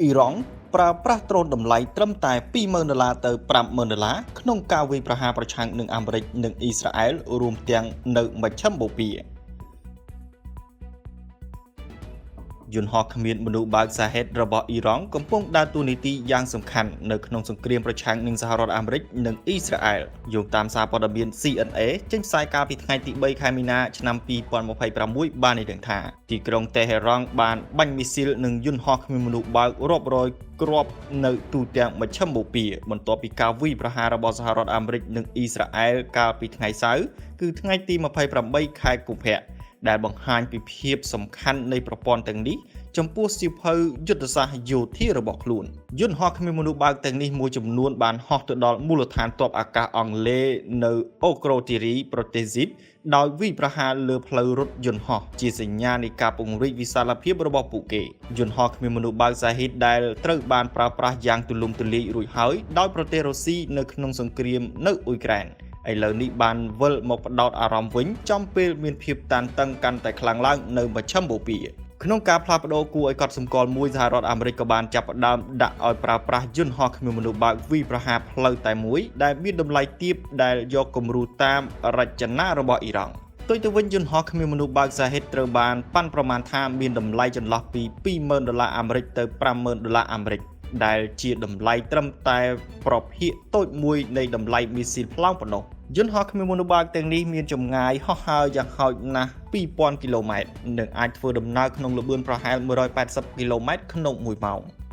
អ៊ីរ៉ង់ប្រើប្រាស់ដ្រូនតម្លៃត្រឹមតែ$20,000ទៅ$50,000ក្នុងការវាយប្រហារប្រឆាំងនឹងអាមេរិកនិងអ៊ីស្រាអែលរួមទាំងនៅមជ្ឈិមបូព៌ាយន្តហោះគ្មានមនុស្សបើកសាហេតរបស់អ៊ីរ៉ង់កំពុងដើរតួនាទីយ៉ាងសំខាន់នៅក្នុងសង្គ្រាមប្រឆាំងនឹងសហរដ្ឋអាមេរិកនិងអ៊ីស្រាអែលយោងតាមសារព័ត៌មាន CNA ចេញផ្សាយកាលពីថ្ងៃទី3ខែមីនាឆ្នាំ2026បានឲ្យដឹងថាទីក្រុងតេហេរ៉ង់បានបាញ់មីស៊ីលនិងយន្តហោះគ្មានមនុស្សបើករាប់រយគ្រាប់នៅទូទាំងមជ្ឈិមបូព៌ាបន្ទាប់ពីការវាយប្រហាររបស់សហរដ្ឋអាមេរិកនិងអ៊ីស្រាអែលកាលពីថ្ងៃសៅរ៍គឺថ្ងៃទី28ខែកុម្ភៈដែលបង្ហាញពីភាពសំខាន់នៃប្រព័ន្ធទាំងនេះចំពោះសៀវភៅយុទ្ធសាស្ត្រយោធារបស់ខ្លួនយន្តហោះគ្មានមនុស្សបើកទាំងនេះមួយចំនួនបានហោះទៅដល់មូលដ្ឋានទ័ពអាកាសអង់គ្លេសនៅអូក្រូទីរីប្រទេសស៊ីបដោយវាយប្រហារលើផ្លូវរថយន្តហោះជាសញ្ញានៃការពង្រីកវិសាលភាពរបស់ពួកគេយន្តហោះគ្មានមនុស្សបើកសាហ៊ីតដែលត្រូវបានប្រើប្រាស់យ៉ាងទូលំទូលាយរួចហើយដោយប្រទេសរុស្ស៊ីនៅក្នុងសង្គ្រាមនៅអ៊ុយក្រែនឥឡូវនេះបានវិលមកផ្ដោតអារម្មណ៍វិញចំពេលមានភាពតានតឹងកាន់តែខ្លាំងឡើងនៅមជ្ឈិមបូព៌ាក្នុងការផ្លាស់ប្ដូរគួរឲ្យកត់សម្គាល់មួយសហរដ្ឋអាមេរិកក៏បានចាប់ផ្ដើមដាក់ឲ្យប្រើប្រាស់យន្តហោះគ្មានមនុស្សបើកវាយប្រហារផ្លូវតែមួយដែលមានតម្លៃទាបដែលយកគំរូតាមរចនារបស់អ៊ីរ៉ង់ផ្ទុយទៅវិញយន្តហោះគ្មានមនុស្សបើកសាហេតត្រូវបានប៉ាន់ប្រមាណថាមានតម្លៃចន្លោះពី$20,000អាមេរិកទៅ$50,000អាមេរិកដែលជាតម្លៃត្រឹមតែប្រភាគតូចមួយនៃតម្លៃមីស៊ីលប្លង់ប៉ុណ្ណោះយន្តហោះគ្មានមនុស្សបើកទាំងនេះមានចម្ងាយហោះហើរយ៉ាងហោចណាស់2,000គីឡូម៉ែត្រនិងអាចធ្វើដំណើរក្នុងល្បឿនប្រហែល180គីឡូម៉ែត្រក្នុង1ម៉ោង